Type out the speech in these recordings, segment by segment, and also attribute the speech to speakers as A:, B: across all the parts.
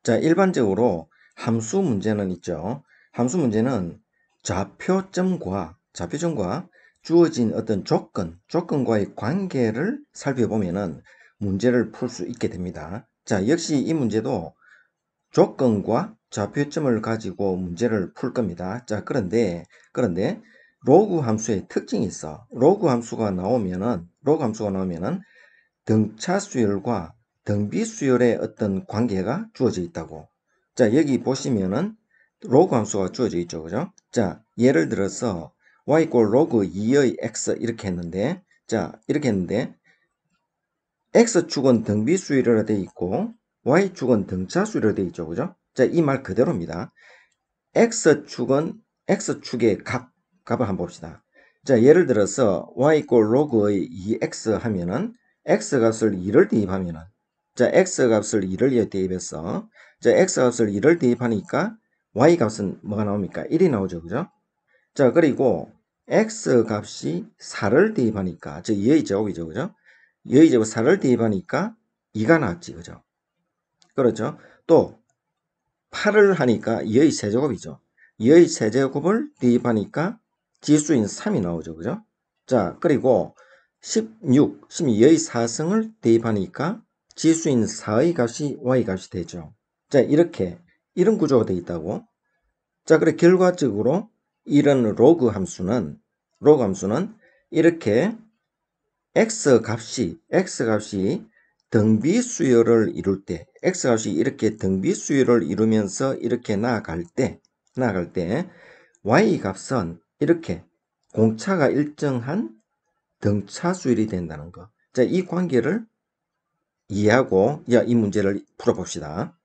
A: 자, 일반적으로 함수 문제는 있죠. 함수 문제는 좌표점과 주어진 어떤 조건과의 관계를 살펴보면은 문제를 풀 수 있게 됩니다. 자, 역시 이 문제도 조건과 좌표점을 가지고 문제를 풀 겁니다. 자, 그런데 로그 함수의 특징이 있어. 로그 함수가 나오면은 등차 수열과 등비 수열의 어떤 관계가 주어져 있다고. 자, 여기 보시면은 로그 함수가 주어져 있죠. 그죠? 자, 예를 들어서 y 로그 2의 x 이렇게 했는데, x축은 등비 수열로 되어 있고 y축은 등차 수열로 되어 있죠. 그죠? 자, 이 말 그대로입니다. x축의 값을 한번 봅시다. 자, 예를 들어서 y 로그의 2x 하면은 x 값을 2를 대입하면은, 자, x 값을 2를 대입해서, 자, x 값을 2를 대입하니까 y 값은 뭐가 나옵니까? 1이 나오죠. 그죠? 자, 그리고 x 값이 4를 대입하니까, 즉 2의 제곱이죠. 그죠? 2의 제곱 4를 대입하니까 2가 나왔지. 그죠? 그렇죠? 또 8을 하니까 2의 세제곱이죠. 2의 세제곱을 대입하니까 지수인 3이 나오죠. 그죠? 자, 그리고 16의 4승을 대입하니까 지수인 4의 값이 y값이 되죠. 자, 이런 구조가 되어 있다고. 자, 그래 결과적으로 이런 로그 함수는 이렇게 x 값이 등비 수열을 이룰 때, x값이 이렇게 등비 수열을 이루면서 이렇게 나아갈 때, y값은 이렇게 공차가 일정한 등차 수열이 된다는 거. 자, 이 관계를 이해하고 이 문제를 풀어봅시다.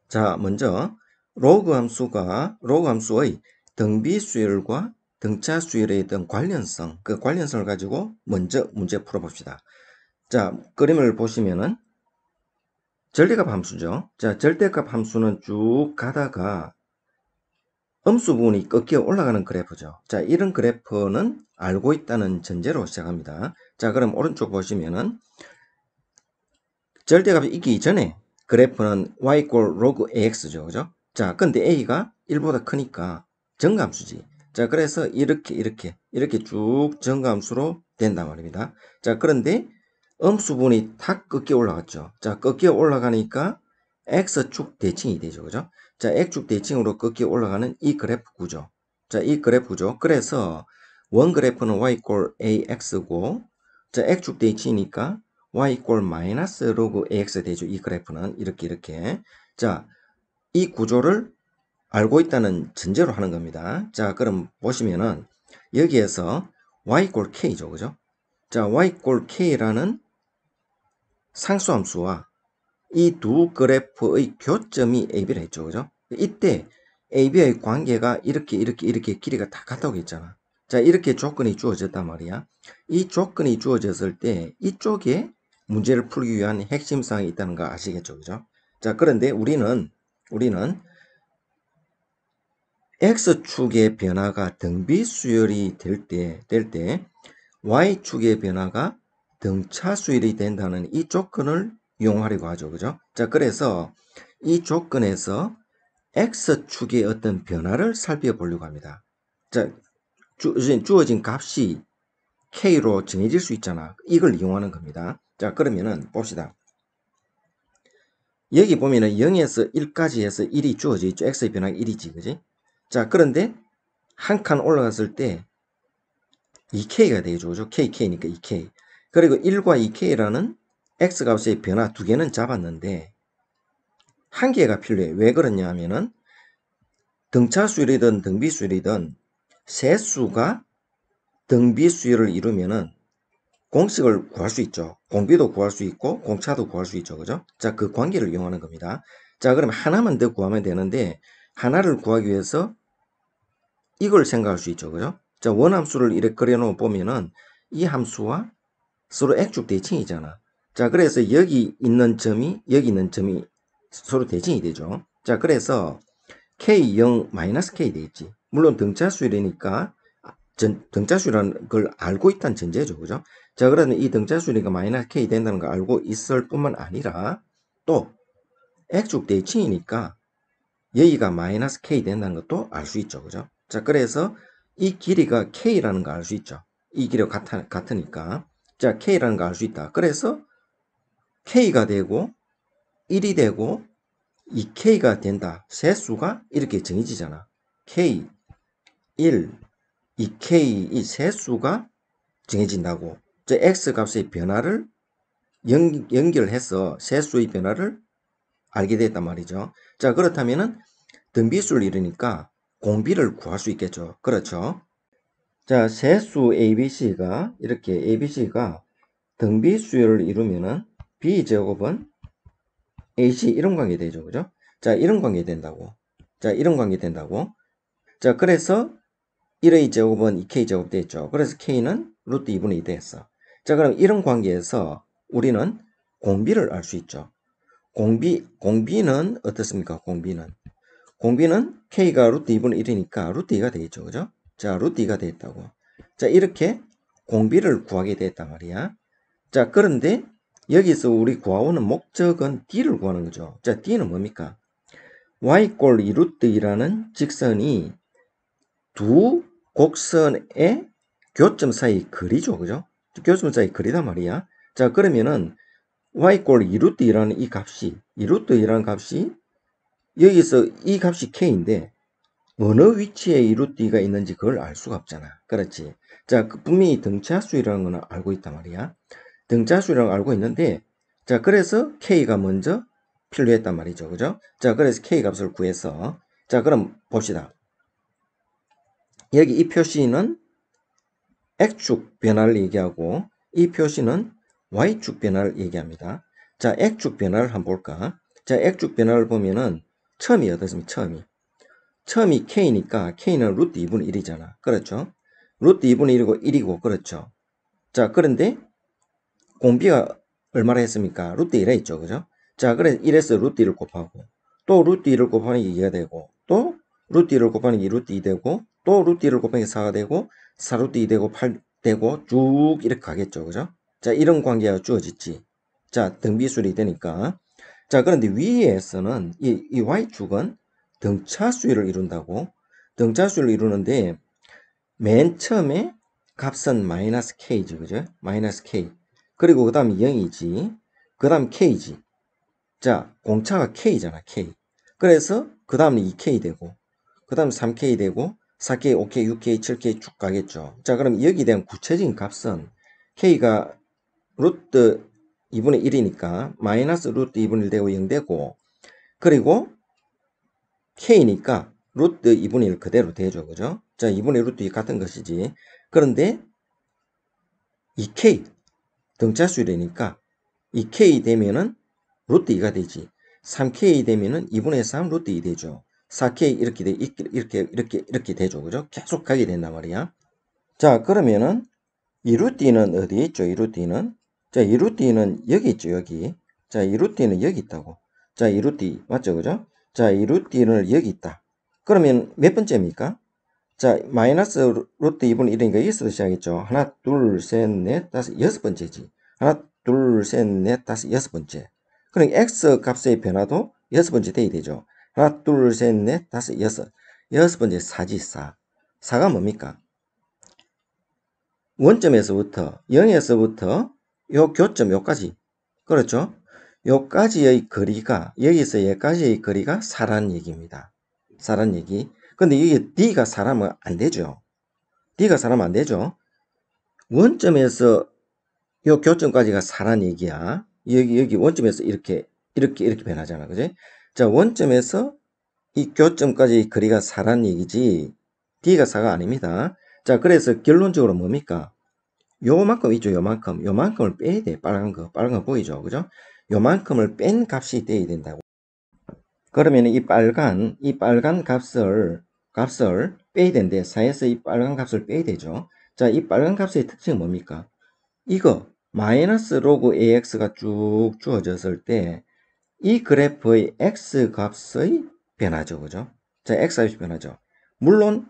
A: 자, 먼저 로그 함수의 등비 수열과 등차 수열에 있던 관련성, 그 관련성을 가지고 먼저 문제 풀어봅시다. 자, 그림을 보시면은 절대값 함수죠. 자, 절대값 함수는 쭉 가다가 음수 부분이 꺾여 올라가는 그래프죠. 자, 이런 그래프는 알고 있다는 전제로 시작합니다. 자, 그럼 오른쪽 보시면은 절대값이 있기 전에 그래프는 y 로그 ax죠. 그죠? 자, 근데 a가 1보다 크니까 정감수지. 자, 그래서 이렇게 쭉 정감수로 된단 말입니다. 자, 그런데 음수 부분이 탁 꺾여 올라갔죠. 자, 꺾여 올라가니까 x축 대칭이 되죠. 그죠? 자, x축 대칭으로 꺾여 올라가는 이 그래프 구조. 자, 이 그래프 구조. 그래서 원 그래프는 y ax고, 자, x축 대칭이니까 y 마이너스 로그 ax 되죠. 이 그래프는 이렇게. 자, 이 구조를 알고 있다는 전제로 하는 겁니다. 자, 그럼 보시면은 여기에서 y k죠. 그죠? 자, y k라는 상수함수와 이 두 그래프의 교점이 AB라 했죠. 그죠? 이때 AB의 관계가 이렇게 길이가 다 같다고 했잖아. 자, 이렇게 조건이 주어졌단 말이야. 이 조건이 주어졌을 때 이쪽에 문제를 풀기 위한 핵심 사항이 있다는 거 아시겠죠? 그죠? 자, 그런데 우리는 X축의 변화가 등비 수열이 될 때 Y축의 변화가 등차 수열이 된다는 이 조건을 이용하려고 하죠. 그죠? 자, 그래서 이 조건에서 X축의 어떤 변화를 살펴보려고 합니다. 자, 주어진 값이 K로 정해질 수 있잖아. 이걸 이용하는 겁니다. 자, 그러면은 봅시다. 여기 보면은 0에서 1까지 해서 1이 주어져 있죠. X의 변화가 1이지. 그지? 자, 그런데 한 칸 올라갔을 때 2K가 되죠. 그죠? KK니까 2K. 그리고 1과 2K라는 X값의 변화 두 개는 잡았는데 한 개가 필요해. 왜 그러냐 하면은 등차 수열이든 등비 수열이든 세수가 등비 수열을 이루면은 공식을 구할 수 있죠. 공비도 구할 수 있고 공차도 구할 수 있죠. 그죠? 자, 그 관계를 이용하는 겁니다. 자, 그럼 하나만 더 구하면 되는데 하나를 구하기 위해서 이걸 생각할 수 있죠. 그죠? 자, 원함수를 이렇게 그려놓으면 보면은 이 함수와 서로 X축 대칭이잖아. 자, 그래서 여기 있는 점이 서로 대칭이 되죠. 자, 그래서 K0 마이너스 K 되겠지. 물론 등차수열이니까 등차수라는 걸 알고 있다는 전제죠. 그죠? 자, 그러면 이 등차수니까 마이너스 K 된다는 걸 알고 있을 뿐만 아니라 또 X축 대칭이니까 여기가 마이너스 K 된다는 것도 알 수 있죠. 그죠? 자, 그래서 이 길이가 K라는 거 알 수 있죠. 이 길이가 같으니까. 자, K라는 거 알 수 있다. 그래서 K가 되고 1이 되고 2K가 된다. 세수가 이렇게 정해지잖아. K, 1, 2K 이 세수가 정해진다고. 저 X 값의 변화를 연결해서 세수의 변화를 알게 됐단 말이죠. 자, 그렇다면은 등비수를 이루니까 공비를 구할 수 있겠죠. 그렇죠. 자, 세수 ABC가 이렇게 ABC가 등비수열을 이루면은 B제곱은 AC 이런 관계 되죠. 그죠? 자, 이런 관계 된다고. 자, 이런 관계 된다고. 자, 그래서 1의 제곱은 2K 제곱 되겠죠. 그래서 K는 루트 2분의 2 됐어. 자, 그럼 이런 관계에서 우리는 공비를 알 수 있죠. 공비는 어떻습니까? 공비는 K가 루트 2분의 1이니까 루트 2가 되겠죠. 그죠? 자, 루트 2가 되겠다고. 자, 이렇게 공비를 구하게 됐단 말이야. 자, 그런데 여기서 우리 구하오는 목적은 D를 구하는 거죠. 자, D는 뭡니까? y 꼴 2 루트 2라는 직선이 두 곡선의 교점 사이 거리죠. 그죠? 교점 사이 거리단 말이야. 자, 그러면은 y 꼴 2 루트 2라는 이 값이 2 루트 2라는 값이 여기서 이 값이 k인데 어느 위치에 2 루트 2가 있는지 그걸 알 수가 없잖아. 그렇지? 자, 분명히 등차수이라는 거는 알고 있단 말이야. 등차수라고 알고 있는데, 자, 그래서 K가 먼저 필요했단 말이죠. 그죠? 자, 그래서 K 값을 구해서, 자, 그럼 봅시다. 여기 이 표시는 X축 변화를 얘기하고, 이 표시는 Y축 변화를 얘기합니다. 자, X축 변화를 한번 볼까? 자, X축 변화를 보면은, 처음이 어떻습니까? 처음이 K니까, K는 루트 2분의 1이잖아. 그렇죠? 루트 2분의 1이고 1이고, 그렇죠? 자, 그런데, 공비가 얼마나 했습니까? 루트 1에 있죠. 그죠? 자, 그래서 1에서 루트 1을 곱하고, 또 루트 1을 곱하니 2가 되고, 또 루트 1을 곱하니 2 루트 2 되고, 또 루트 1을 곱하니 4가 되고, 4 루트 2 되고, 8 되고, 쭉 이렇게 가겠죠. 그죠? 자, 이런 관계가 주어졌지. 자, 등비수열이 되니까. 자, 그런데 위에서는 이 Y축은 등차수열을 이룬다고. 등차수열을 이루는데, 맨 처음에 값은 마이너스 K지. 그죠? 마이너스 K. 그리고 그 다음에 0이지. 그 다음 K지. 자, 공차가 K잖아, K. 그래서 그 다음은 2K 되고, 그 다음 3K 되고, 4K, 5K, 6K, 7K 쭉 가겠죠. 자, 그럼 여기에 대한 구체적인 값은 K가 루트 2분의 1이니까 마이너스 루트 2분의 1 되고 0 되고, 그리고 K니까 루트 2분의 1 그대로 되죠. 그죠? 자, 2분의 1 루트 2 같은 것이지. 그런데 2K 등차수열이니까 2K 되면은 루트 2가 되지. 3K 되면은 2분의 3 루트 2 되죠. 4K 이렇게 되죠. 그죠? 계속 가게 된단 말이야. 자, 그러면은 2 루트 2는 어디에 있죠? 2 루트 2는? 자, 2 루트 2는 여기 있죠. 여기. 자, 2 루트 2는 여기 있다고. 자, 2 루트 2 맞죠? 그죠? 자, 2 루트 2는 여기 있다. 그러면 몇 번째입니까? 자, 마이너스 루트 2분의 1이니까 여기서부터 시작했죠. 하나, 둘, 셋, 넷, 다섯, 여섯 번째지. 하나, 둘, 셋, 넷, 다섯, 여섯 번째. 그럼 x 값의 변화도 여섯 번째 돼야 되죠. 하나, 둘, 셋, 넷, 다섯, 여섯. 여섯 번째 4지, 4. 4가 뭡니까? 원점에서부터, 0에서부터 요 교점, 요까지. 그렇죠? 요까지의 거리가, 여기서 여기까지의 거리가 4라는 얘기입니다. 4라는 얘기. 근데 이게 D가 4라면 안 되죠. D가 4라면 안 되죠. 원점에서 요 교점까지가 4란 얘기야. 여기 원점에서 이렇게 변하잖아. 그지? 자, 원점에서 이 교점까지 거리가 4란 얘기지. D가 4가 아닙니다. 자, 그래서 결론적으로 뭡니까? 요만큼 있죠. 요만큼을 빼야 돼. 빨간 거 보이죠? 그죠? 요만큼을 뺀 값이 돼야 된다고. 그러면 이 빨간 값을 빼야 되는데, 4에서 이 빨간 값을 빼야 되죠. 자, 이 빨간 값의 특징은 뭡니까? 이거 마이너스 로그 AX가 쭉 주어졌을 때 이 그래프의 X 값의 변화죠. 그죠? 자, X 값이 변하죠. 물론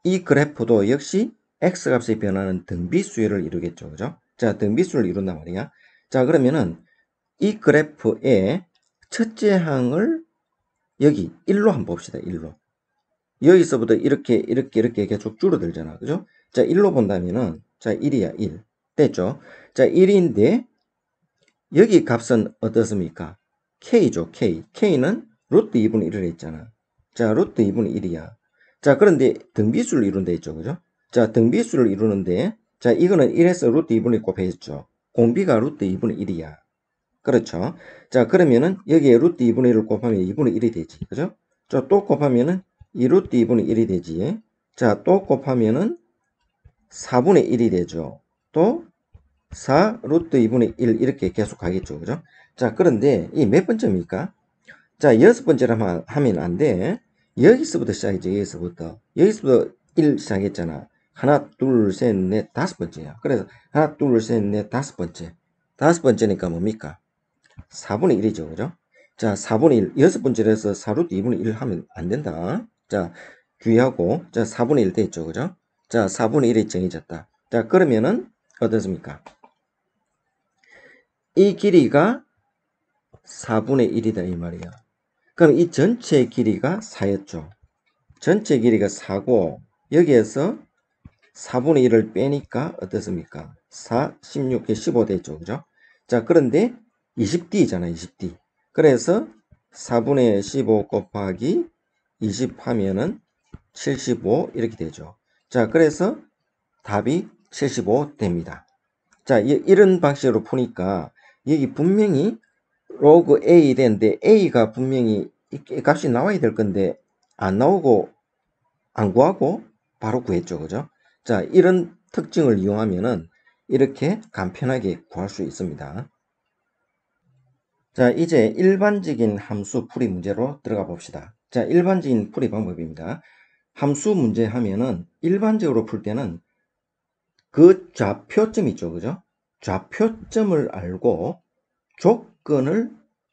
A: 이 그래프도 역시 X 값의 변화는 등비수열을 이루겠죠. 그죠? 자, 등비수열을 이룬단 말이야. 자, 그러면은 이 그래프에 첫째 항을 여기 1로 한번 봅시다. 1로. 여기서부터 이렇게 계속 줄어들잖아. 그죠? 자, 1로 본다면은, 자, 1이야, 1. 됐죠? 자, 1인데, 여기 값은 어떻습니까? K죠, K. K는 루트 2분의 1을 했잖아. 자, 루트 2분의 1이야. 자, 그런데 등비수를 이룬다 했죠. 그죠? 자, 등비수를 이루는데, 자, 이거는 1에서 루트 2분의 1 곱했죠. 공비가 루트 2분의 1이야. 그렇죠? 자, 그러면은 여기에 루트 2분의 1을 곱하면 2분의 1이 되지. 그죠? 자, 또 곱하면은 2 루트 2분의 1이 되지. 자, 또 곱하면은 4분의 1이 되죠. 또 4 루트 2분의 1 이렇게 계속 가겠죠. 그죠? 자, 그런데 이 몇 번째입니까? 자, 여섯 번째로 하면 안 돼. 여기서부터 시작이죠. 여기서부터. 여기서부터 1 시작했잖아. 하나, 둘, 셋, 넷, 다섯 번째야. 그래서 하나, 둘, 셋, 넷, 다섯 번째. 다섯 번째니까 뭡니까? 4분의 1이죠. 그죠? 자, 4분의 1. 여섯 번째로 해서 4루트 2분의 1 하면 안 된다. 자, 주의하고. 자, 4분의 1 됐죠. 그죠? 자, 4분의 1이 정해졌다. 자, 그러면은 어떻습니까? 이 길이가 4분의 1이다. 이 말이야. 그럼 이 전체 길이가 4였죠. 전체 길이가 4고, 여기에서 4분의 1을 빼니까 어떻습니까? 4, 16, 15 됐죠. 그죠? 자, 그런데 20D잖아, 20D. 그래서 4분의 15 곱하기 20 하면은 75 이렇게 되죠. 자, 그래서 답이 75 됩니다. 자, 이런 방식으로 푸니까 여기 분명히 로그 A 되는데 A가 분명히 값이 나와야 될 건데 안 나오고 안 구하고 바로 구했죠. 그죠? 자, 이런 특징을 이용하면은 이렇게 간편하게 구할 수 있습니다. 자, 이제 일반적인 함수 풀이 문제로 들어가 봅시다. 자, 일반적인 풀이 방법입니다. 함수 문제 하면은 일반적으로 풀 때는 그 좌표점 있죠. 그죠? 좌표점을 알고 조건을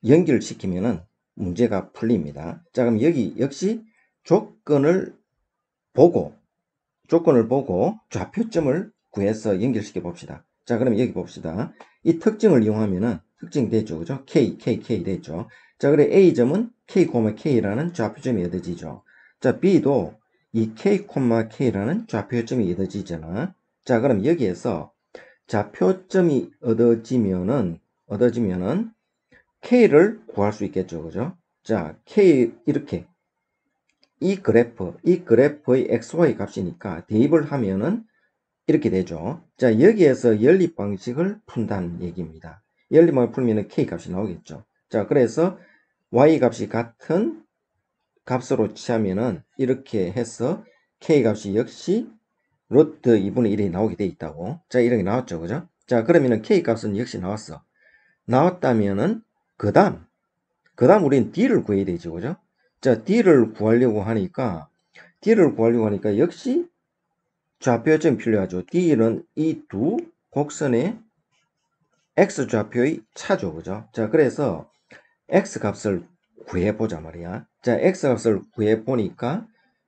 A: 연결시키면은 문제가 풀립니다. 자, 그럼 여기 역시 조건을 보고 좌표점을 구해서 연결시켜 봅시다. 자, 그럼 여기 봅시다. 이 특징을 이용하면은 특징 됐죠. 그죠? K 됐죠. 자, 그래 A점은 K, K라는 좌표점이 얻어지죠. 자, B도 이 K, K라는 좌표점이 얻어지잖아. 자, 그럼 여기에서 좌표점이 얻어지면은 K를 구할 수 있겠죠. 그죠? 자, K 이렇게 이 그래프의 XY 값이니까 대입을 하면은 이렇게 되죠. 자, 여기에서 연립 방식을 푼다는 얘기입니다. 연립을 풀면은 K 값이 나오겠죠. 자, 그래서 Y 값이 같은 값으로 취하면은 이렇게 해서 K 값이 역시 루트 2분의 1이 나오게 돼 있다고. 자, 이렇게 나왔죠. 그죠? 자, 그러면은 K 값은 역시 나왔어. 나왔다면은 그 다음 우리는 D를 구해야 되죠. 그죠? 자, D를 구하려고 하니까 역시 좌표점이 필요하죠. D는 이 두 곡선의 X좌표의 차죠. 그죠? 자, 그래서 X값을 구해보자 말이야. 자, X값을 구해보니까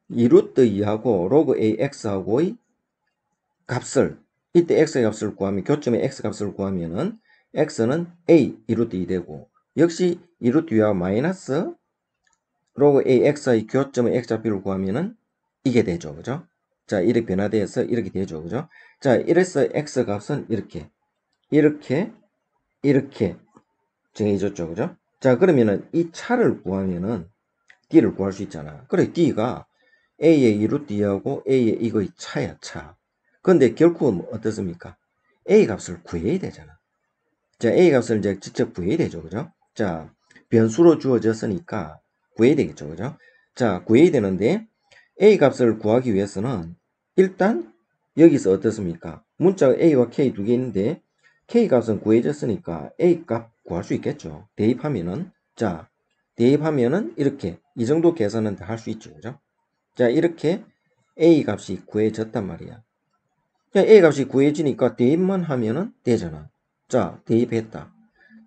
A: 2루트 2하고 로그 AX하고의 값을 이때 X값을 구하면 교점의 X값을 구하면은 X는 A 2루트 2 되고 역시 2루트 2하고 마이너스 로그 AX의 교점의 X좌표를 구하면은 이게 되죠. 그죠? 자, 이렇게 변화돼서 이렇게 되죠. 그죠? 자, 이래서 X 값은 이렇게 정해졌죠. 그죠? 자, 그러면은 이 차를 구하면은 D를 구할 수 있잖아. 그래, D가 A의 2루트 2하고 A의 이거의 차야, 차. 근데 결코 어떻습니까? A 값을 구해야 되잖아. 자, A 값을 이제 직접 구해야 되죠. 그죠? 자, 변수로 주어졌으니까 구해야 되겠죠. 그죠? 자, 구해야 되는데 A 값을 구하기 위해서는 일단 여기서 어떻습니까? 문자가 A와 K 두 개 있는데 K 값은 구해졌으니까 A 값 구할 수 있겠죠. 대입하면은 자, 대입하면은 이렇게 이 정도 계산은 다 할 수 있죠. 그죠? 자, 이렇게 A 값이 구해졌단 말이야. 자, A 값이 구해지니까 대입만 하면은 되잖아. 자, 대입했다.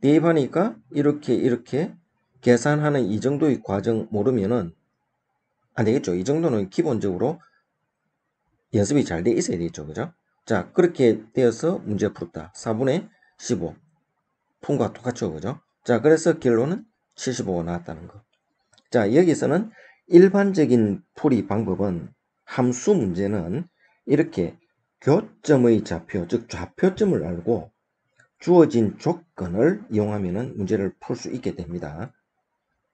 A: 대입하니까 이렇게 계산하는 이 정도의 과정 모르면은 안 되겠죠. 이 정도는 기본적으로 연습이 잘 돼 있어야 되겠죠. 그죠? 자, 그렇게 되어서 문제 풀었다. 4분의 15. 푼과 똑같죠. 그죠? 자, 그래서 결론은 75가 나왔다는 거. 자, 여기서는 일반적인 풀이 방법은 함수 문제는 이렇게 교점의 좌표, 즉 좌표점을 알고 주어진 조건을 이용하면 문제를 풀 수 있게 됩니다.